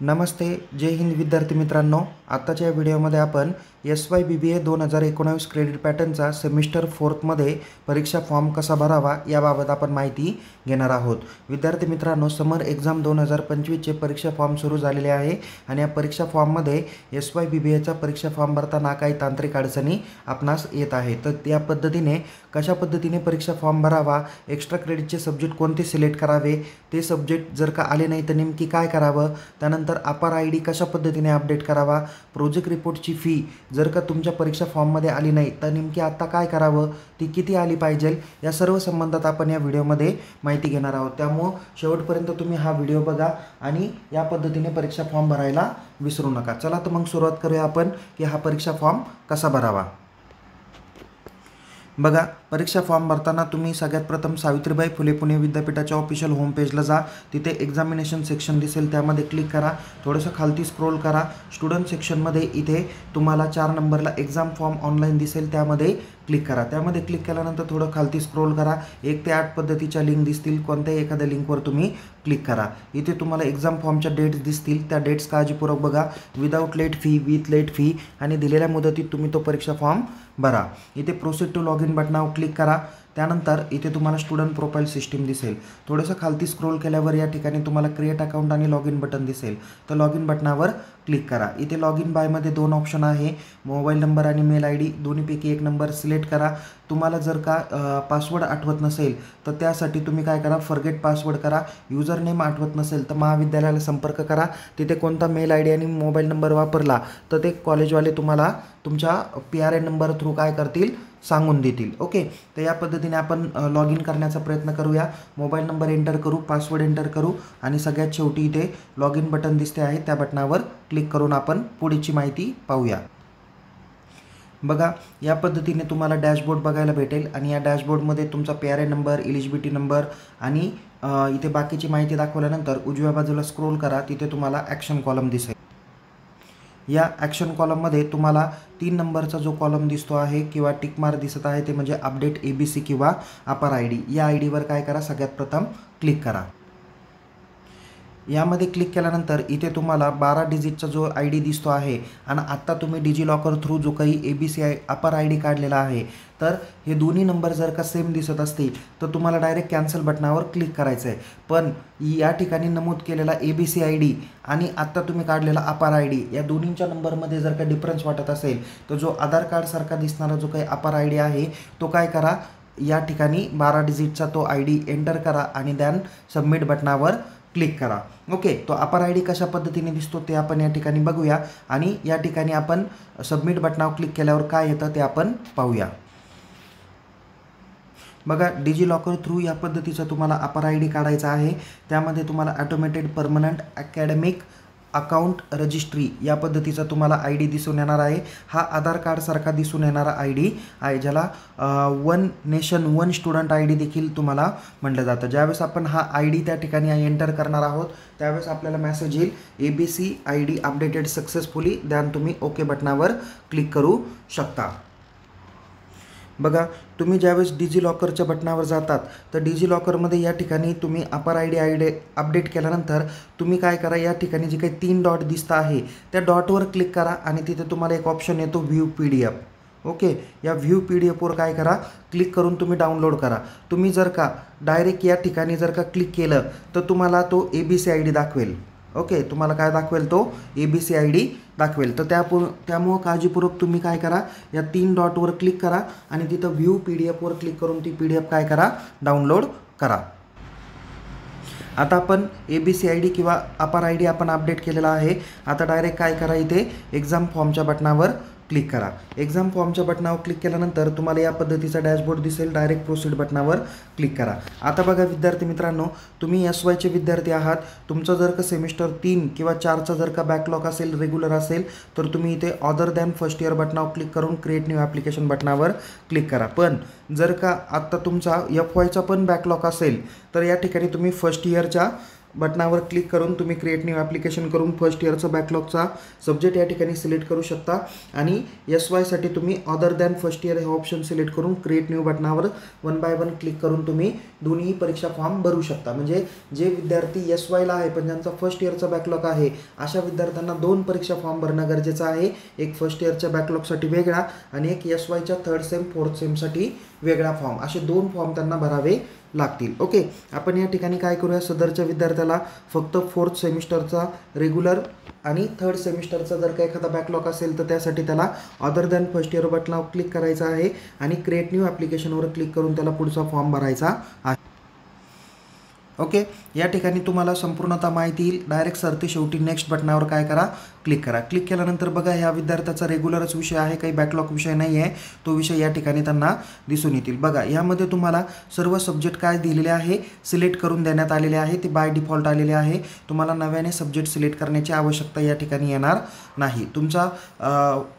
नमस्ते, जय हिंद विद्यार्थी मित्रांनो। आताच्या व्हिडिओमध्ये आपण SYBBA 2019 क्रेडिट पॅटर्नचा सेमिस्टर 4 मध्ये परीक्षा फॉर्म कसा भरावा याबाबत आपण माहिती घेणार आहोत। विद्यार्थी मित्रांनो, समर एग्जाम 2025 चे परीक्षा फॉर्म सुरू झालेले आहे आणि या परीक्षा फॉर्म मध्ये SYBBA चा परीक्षा फॉर्म भरताना काही तांत्रिक अडचणी आपणास येत आहेत। तर त्या पद्धतीने कशा पद्धतीने परीक्षा फॉर्म भरावा, एक्स्ट्रा क्रेडिटचे सब्जेक्ट कोणते सिलेक्ट करावे, ते सब्जेक्ट जर का आले नाही तर नेमकी काय करावं, त्यानंतर अपर ID कशा पद्धतीने अपडेट करावा, प्रोजेक्ट रिपोर्टची फी जर का तुमच्या परीक्षा फॉर्ममध्ये आली नाही तर नेमकी आता काय करावं, ती किती आली पाहिजे, या सर्व संबंधात आपण या व्हिडिओमध्ये माहिती घेणार आहोत। त्यामुळे शेवटपर्यंत तुम्ही हा व्हिडिओ बघा आणि या पद्धतीने परीक्षा फॉर्म भरायला विसरू नका। चला तर मग सुरुवात करूया आपण की हा परीक्षा फॉर्म कसा भरावा। बघा, परीक्षा फॉर्म भरताना तुम्ही सगळ्यात प्रथम सावित्रीबाई फुले पुणे विद्यापीठाच्या ऑफिशियल होम पेजला जा। तिथे एक्झामिनेशन सेक्शन दिसेल, त्यामध्ये क्लिक करा। थोडंसं खालती स्क्रोल करा। स्टुडंट सेक्शनमध्ये इथे तुम्हाला 4 नंबरला एक्झाम फॉर्म ऑनलाईन दिसेल, त्यामध्ये क्लिक करा। त्यामध्ये क्लिक केल्यानंतर थोडं खालती स्क्रोल करा। 1 ते 8 पद्धतीच्या लिंक दिसतील, कोणत्याही एखाद्या लिंकवर तुम्ही क्लिक करा। इथे तुम्हाला एक्झाम फॉर्मच्या डेट्स दिसतील, त्या डेट्स काळजीपूर्वक बघा। Without late fee, with late fee आणि दिलेल्या मुदतीत तुम्ही तो परीक्षा फॉर्म भरा। इथे प्रोसीड टू लॉग इन बटनावर क्लिक करा। त्यानंतर इथे तुम्हाला स्टुडंट प्रोफाईल सिस्टीम दिसेल। थोडंसं खालती स्क्रोल केल्यावर या ठिकाणी तुम्हाला क्रिएट अकाउंट आणि लॉग इन बटन दिसेल, तर लॉग इन बटनावर क्लिक करा। इथे लॉग इन बायमध्ये 2 ऑप्शन आहे, मोबाईल नंबर आणि मेल ID, दोन्हीपैकी एक नंबर सिलेक्ट करा। तुम्हाला जर का पासवर्ड आठवत नसेल तर त्यासाठी तुम्ही काय करा, फॉरगेट पासवर्ड करा। युजर नेम आठवत नसेल तर महाविद्यालयाला संपर्क करा। तिथे कोणता मेल ID आणि मोबाईल नंबर वापरला तर ते कॉलेजवाले तुम्हाला तुमच्या PRN नंबर थ्रू काय करतील, सांगून देतील। ओके, तर या पद्धतीने आपण लॉग इन करण्याचा प्रयत्न करूया। मोबाईल नंबर एंटर करू, पासवर्ड एंटर करू आणि सगळ्यात शेवटी इथे लॉग इन बटन दिसते आहे, त्या बटनावर क्लिक करून आपण पुढची माहिती पाहूया। बघा, या पद्धतीने तुम्हाला डॅशबोर्ड बघायला भेटेल आणि या डॅशबोर्डमध्ये तुमचा PRN नंबर, एलिजिबिलिटी नंबर आणि इथे बाकीची माहिती दाखवल्यानंतर उजव्या बाजूला स्क्रोल करा। तिथे तुम्हाला ॲक्शन कॉलम दिसेल। या ॲक्शन कॉलममध्ये तुम्हाला 3 नंबरचा जो कॉलम दिसतो आहे किंवा टिक मार्क दिसत आहे ते म्हणजे अपडेट ABC किंवा अपर ID, या IDवर काय करा, सगळ्यात प्रथम क्लिक करा। यामध्ये क्लिक केल्यानंतर इथे तुम्हाला 12 डिजिटचा जो ID दिसतो आहे आणि आत्ता तुम्ही डिजिलॉकर थ्रू जो काही ABC अपर ID काढलेला आहे, तर हे दोन्ही नंबर जर का सेम दिसत असतील तर तुम्हाला डायरेक्ट कॅन्सल बटनावर क्लिक करायचं आहे। पण या ठिकाणी नमूद केलेला ABC ID आणि आत्ता तुम्ही काढलेला अपर ID या दोन्हींच्या नंबरमध्ये जर का डिफरन्स वाटत असेल तर जो आधार कार्डसारखा दिसणारा जो काही अपर ID आहे तो काय करा, या ठिकाणी 12 डिजिटचा तो ID एंटर करा आणि देन सबमिट बटनावर क्लिक करा। ओके, तो अपर ID कशा पद्धतीने दिसतो ते आपण या ठिकाणी बघूया आणि या ठिकाणी आपण सबमिट बटनावर क्लिक केल्यावर काय येतं ते आपण पाहूया। बघा, डिजिलॉकर थ्रू या पद्धतीचा तुम्हाला अपर ID काढायचा आहे। त्यामध्ये तुम्हाला automated permanent academic account registry या पद्धतीचा तुम्हाला ID दिसून येणार आहे। हा आधार कार्डसारखा दिसून येणारा ID आहे, ज्याला one nation one student ID देखील तुम्हाला म्हटलं जातं। ज्यावेळेस आपण हा ID त्या ठिकाणी एंटर करणार आहोत त्यावेळेस आपल्याला मेसेज येईल, ABC ID updated successfully, then तुम्ही ओके बटनावर क्लिक करू शकता। बघा, तुम्ही ज्यावेळेस डिजिलॉकरच्या बटनावर जातात तर डिजिलॉकरमध्ये या ठिकाणी तुम्ही अपर ID अपडेट केल्यानंतर तुम्ही काय करा, या ठिकाणी जे काही 3 डॉट दिसत आहे त्या डॉटवर क्लिक करा आणि तिथे तुम्हाला एक ऑप्शन येतो व्ह्यू PDF। ओके, या व्ह्यू PDFवर काय करा, क्लिक करून तुम्ही डाउनलोड करा। तुम्ही जर का डायरेक्ट या ठिकाणी जर का क्लिक केलं तर तुम्हाला तो ABC ID दाखवेल। ओके, तुम्हाला काय दाखवेल, तो ABC ID दाखवेल। तर त्यामुळं काळजीपूर्वक तुम्ही काय करा, या 3 डॉटवर क्लिक करा आणि तिथं व्ह्यू PDFवर क्लिक करून ती PDF काय करा, डाउनलोड करा। आता आपण ABC ID किंवा अपर ID आपण अपडेट केलेला आहे। आता डायरेक्ट काय करा, इथे एक्झाम फॉर्मच्या बटनावर क्लिक करा। एक्झाम फॉर्मच्या बटनावर क्लिक केल्यानंतर तुम्हाला या पद्धतीचा डॅशबोर्ड दिसेल, डायरेक्ट प्रोसीड बटनावर क्लिक करा। आता बघा विद्यार्थी मित्रांनो, तुम्ही SYचे विद्यार्थी आहात। तुमचं जर का सेमिस्टर 3 किंवा 4चा जर का बॅकलॉग असेल, रेग्युलर असेल, तर तुम्ही इथे अदर दॅन फर्स्ट इयर बटनावर क्लिक करून क्रिएट न्यू ॲप्लिकेशन बटनावर क्लिक करा। पण जर का आत्ता तुमचा FYचा पण बॅकलॉग असेल तर या ठिकाणी तुम्ही फर्स्ट इयरच्या बटनावर क्लिक करून तुम्ही क्रिएट न्यू ॲप्लिकेशन करून फर्स्ट इयरचं बॅकलॉगचा सब्जेक्ट या ठिकाणी सिलेक्ट करू शकता आणि SYसाठी तुम्ही अदर दॅन फर्स्ट इयर हे ऑप्शन सिलेक्ट करून क्रिएट न्यू बटनावर 1 बाय 1 क्लिक करून तुम्ही दोन्ही परीक्षा फॉर्म भरू शकता. म्हणजे जे विद्यार्थी SYला आहे पण ज्यांचा फर्स्ट इयरचा बॅकलॉग आहे अशा विद्यार्थ्यांना 2 परीक्षा फॉर्म भरणं गरजेचं आहे. एक फर्स्ट इयरच्या बॅकलॉगसाठी वेगळा आणि एक SYच्या 3rd सेम 4th सेमसाठी वेगळा फॉर्म, असे 2 फॉर्म त्यांना भरावे लागतील. ओके, आपण या ठिकाणी काय करूया, सदरच्या विद्यार्थ्याला फक्त 4th सेमिस्टरचा रेग्युलर आणि 3rd सेमिस्टरचा जर का एखादा बॅकलॉग असेल तर त्यासाठी त्याला अदर दॅन फर्स्ट इयर बटनावर क्लिक करायचं आहे आणि क्रिएट न्यू ॲप्लिकेशनवर क्लिक करून त्याला पुढचा फॉर्म भरायचा आहे. ओके, या ठिकाणी तुम्हाला संपूर्णतः माहिती येईल. डायरेक्ट सरते शेवटी नेक्स्ट बटनावर काय करा, क्लिक करा. क्लिक केल्यानंतर बघा ह्या विद्यार्थ्याचा रेग्युलरच विषय आहे, काही बॅकलॉग विषय नाही आहे, तो विषय या ठिकाणी त्यांना दिसून येतील. बघा यामध्ये तुम्हाला सर्व सब्जेक्ट काय दिलेले आहे सिलेक्ट करून देण्यात आलेले आहे, ते बाय डिफॉल्ट आलेले आहे. तुम्हाला नव्याने सब्जेक्ट सिलेक्ट करण्याची आवश्यकता या ठिकाणी येणार नाही. तुमचा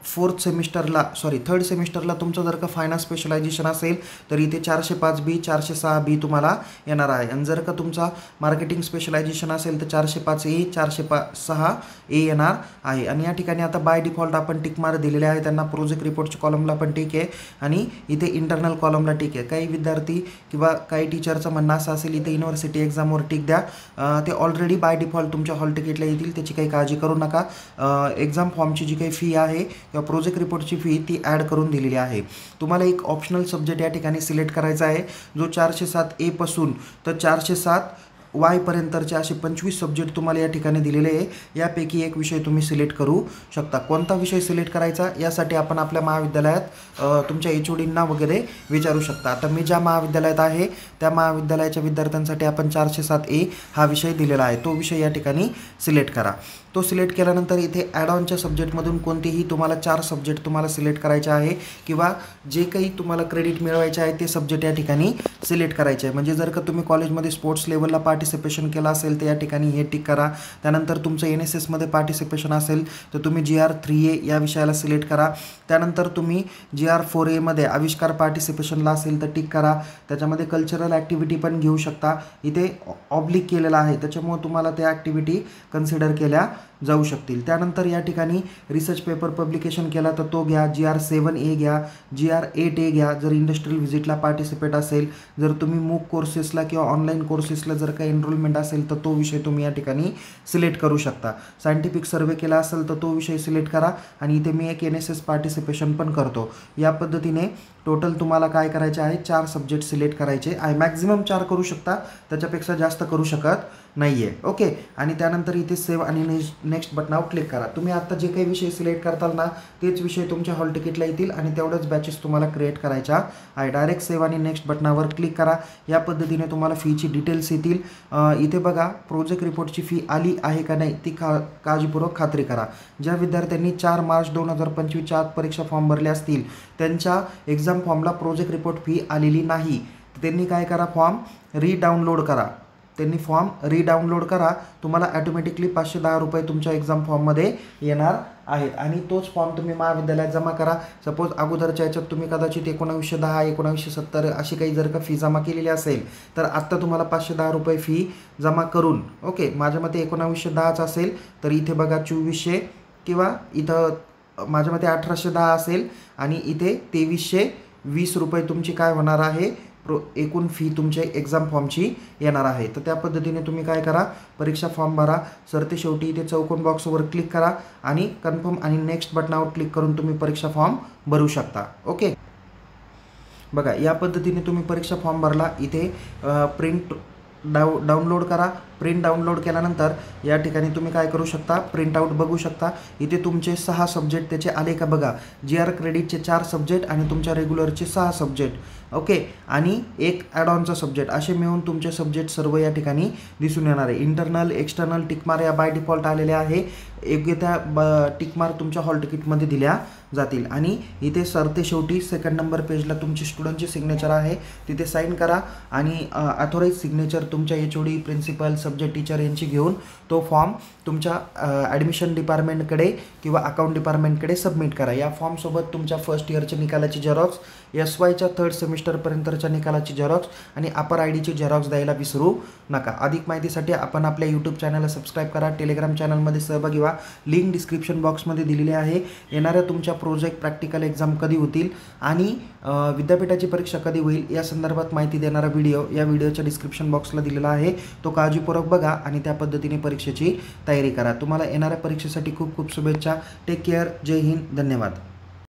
3rd सेमिस्टरला तुमचं जर का फायनान्स स्पेशलायझेशन असेल तर इथे 405B 406B तुम्हाला येणार आहे आणि जर का तुमचा मार्केटिंग स्पेशलायझेशन असेल तर 405A 406A येणार आहे. आणि या ठिकाणी आता बाय डिफॉल्ट आपण टिक मार्क दिलेले आहे त्यांना. प्रोजेक्ट रिपोर्टच्या कॉलमला पण टिक आहे आणि इथे इंटरनल कॉलमला टिक आहे. काही विद्यार्थी किंवा काही टीचरचं म्हणणं असं असेल इथे युनिव्हर्सिटी एक्झामवर टिक द्या, ते ऑलरेडी बाय डिफॉल्ट तुमच्या हॉल तिकीटला येतील, त्याची काही काळजी करू नका. एक्झाम फॉर्मची जी काही फी आहे किंवा प्रोजेक्ट रिपोर्टची फी ती ॲड करून दिलेली आहे. तुम्हाला एक ऑप्शनल सब्जेक्ट या ठिकाणी सिलेक्ट करायचा आहे जो 407A पासून तर 407Y पर्यंतचे असे 25 सब्जेक्ट तुम्हाला या ठिकाणी दिलेले आहे. यापैकी एक विषय तुम्ही सिलेक्ट करू शकता. कोणता विषय सिलेक्ट करायचा यासाठी आपण आपल्या महाविद्यालयात तुमच्या HODंना वगैरे विचारू शकता. आता मी ज्या महाविद्यालयात आहे त्या महाविद्यालयाच्या विद्यार्थ्यांसाठी आपण 407A हा विषय दिलेला आहे, तो विषय या ठिकाणी सिलेक्ट करा. तो सिलेक्ट केल्यानंतर इथे ॲड ऑनच्या सब्जेक्टमधून कोणतेही तुम्हाला 4 सब्जेक्ट तुम्हाला सिलेक्ट करायचे आहे किंवा जे काही तुम्हाला क्रेडिट मिळवायचे आहे ते सब्जेक्ट या ठिकाणी सिलेक्ट करायचे आहे. म्हणजे जर का तुम्ही कॉलेजमध्ये स्पोर्ट्स लेवलला पार्टिसिपेशन केलं असेल तर या ठिकाणी हे टिक करा. त्यानंतर तुमचं NSSमध्ये पार्टिसिपेशन असेल तर तुम्ही GR3A या विषयाला सिलेक्ट करा. त्यानंतर तुम्ही GR4A आविष्कार पार्टिसिपेशनला असेल तर टिक करा. त्याच्यामध्ये कल्चरल ॲक्टिव्हिटी पण घेऊ शकता. इथे ऑब्लिक केलेला आहे त्याच्यामुळे तुम्हाला त्या ॲक्टिव्हिटी कन्सिडर केल्या जाऊ शकतील. त्यानंतर या ठिकाणी रिसर्च पेपर पब्लिकेशन केला तर तो घ्या, GR7A घ्या, GR8A घ्या जर इंडस्ट्रियल व्हिजिटला पार्टिसिपेट असेल. जर तुम्ही मूक कोर्सेसला किंवा ऑनलाईन कोर्सेसला जर काही एनरोलमेंट असेल तर तो विषय तुम्ही या ठिकाणी सिलेक्ट करू शकता. सायंटिफिक सर्वे केला असेल तर तो विषय सिलेक्ट करा आणि इथे मी एक NSS पार्टिसिपेशन पण करतो. या पद्धतीने टोटल तुम्हाला काय करायचे आहे 4 सब्जेक्ट सिलेक्ट करायचे आहे. मॅक्झिमम 4 करू शकता, त्याच्यापेक्षा जास्त करू शकत नाही आहे. ओके, आणि त्यानंतर इथे सेव्ह आणि नेक्स्ट बटनावर क्लिक करा. तुम्ही आता जे काही विषय सिलेक्ट करताल ना तेच विषय तुमच्या हॉल तिकीटला येतील आणि तेवढंच बॅचेस तुम्हाला क्रिएट करायच्या आहे. डायरेक्ट सेव्ह आणि नेक्स्ट बटनावर क्लिक करा. या पद्धतीने तुम्हाला फीची डिटेल्स येतील. इथे बघा प्रोजेक्ट रिपोर्टची फी आली आहे का नाही ती काळजीपूर्वक खात्री करा. ज्या विद्यार्थ्यांनी 4 मार्च 2025च्या आत परीक्षा फॉर्म भरले असतील त्यांच्या एक्झाम फॉर्मला प्रोजेक्ट रिपोर्ट फी आलेली नाही त्यांनी काय करा, फॉर्म रिडाउनलोड करा. त्यांनी फॉर्म रिडाउनलोड करा. तुम्हाला ॲटोमॅटिकली 510 रुपये तुमच्या एक्झाम फॉर्ममध्ये येणार आहेत आणि तोच फॉर्म तुम्ही महाविद्यालयात जमा करा. सपोज अगोदरच्या याच्यात तुम्ही कदाचित 1910 1970 अशी काही जर का फी जमा केलेली असेल तर आत्ता तुम्हाला 510 रुपये फी जमा करून, ओके माझ्या मते 1910च असेल तर इथे बघा 2400 किंवा इथं माझ्या मते 1810 असेल आणि इथे 2320 रुपये तुमची काय होणार आहे एकूण फी तुमच्या एक्झाम फॉर्मची येणार आहे. तर त्या पद्धतीने तुम्ही काय करा, परीक्षा फॉर्म भरा. सरते शेवटी इथे चौकोन बॉक्सवर क्लिक करा आणि कन्फर्म आणि नेक्स्ट बटनावर क्लिक करून तुम्ही परीक्षा फॉर्म भरू शकता. ओके, बघा या पद्धतीने तुम्ही परीक्षा फॉर्म भरला. इथे प्रिंट डाउनलोड करा. प्रिंट डाउनलोड केल्यानंतर या ठिकाणी तुम्ही काय करू शकता, प्रिंट आउट बघू शकता. इथे तुमचे 6 सब्जेक्ट त्याचे आले का बघा. GR क्रेडिटचे 4 सब्जेक्ट आणि तुमच्या रेग्युलरचे 6 सब्जेक्ट, ओके, आणि एक ॲड ऑनचा सब्जेक्ट असे मिळून तुमचे सब्जेक्ट सर्व या ठिकाणी दिसून येणार आहे. इंटरनल एक्सटर्नल टिकमार्क या बाय डिफॉल्ट आलेल्या आहे. योग्य त्या टिकमार्क तुमच्या हॉल तिकीटमध्ये दिल्या जातील. आणि इथे सरते शेवटी 2nd नंबर पेजला तुमची स्टुडंटची सिग्नेचर आहे, तिथे साईन करा आणि ऑथोराईज सिग्नेचर तुमच्या HOD प्रिन्सिपल सब्जेक्ट टीचर यांची घेऊन तो फॉर्म तुमच्या ॲडमिशन डिपार्टमेंटकडे किंवा अकाउंट डिपार्टमेंटकडे सबमिट करा। या फॉर्मसोबत तुमच्या फर्स्ट इयरच्या निकालाची झेरॉक्स, SYच्या 3rd सेमिस्टरपर्यंतच्या निकालाची झेरॉक्स आणि अपर IDची झेरॉक्स द्यायला विसरू नका। अधिक माहितीसाठी आपण आपल्या यूट्यूब चॅनलला सबस्क्राईब करा, टेलिग्राम चॅनलमध्ये सहभागी व्हा, लिंक डिस्क्रिप्शन बॉक्समध्ये दिलेली आहे। येणाऱ्या तुमच्या प्रोजेक्ट प्रॅक्टिकल एक्झाम कधी होतील आणि विद्यापीठाची परीक्षा कधी होईल या संदर्भात माहिती देणारा व्हिडिओ या व्हिडिओच्या डिस्क्रिप्शन बॉक्सला दिलेला आहे, तो काळजीपूर्वक बघा आणि त्या पद्धतीने परीक्षेची तयारी करा। तुम्हाला येणाऱ्या परीक्षेसाठी खूप खूप शुभेच्छा। टेक केअर, जय हिंद, धन्यवाद।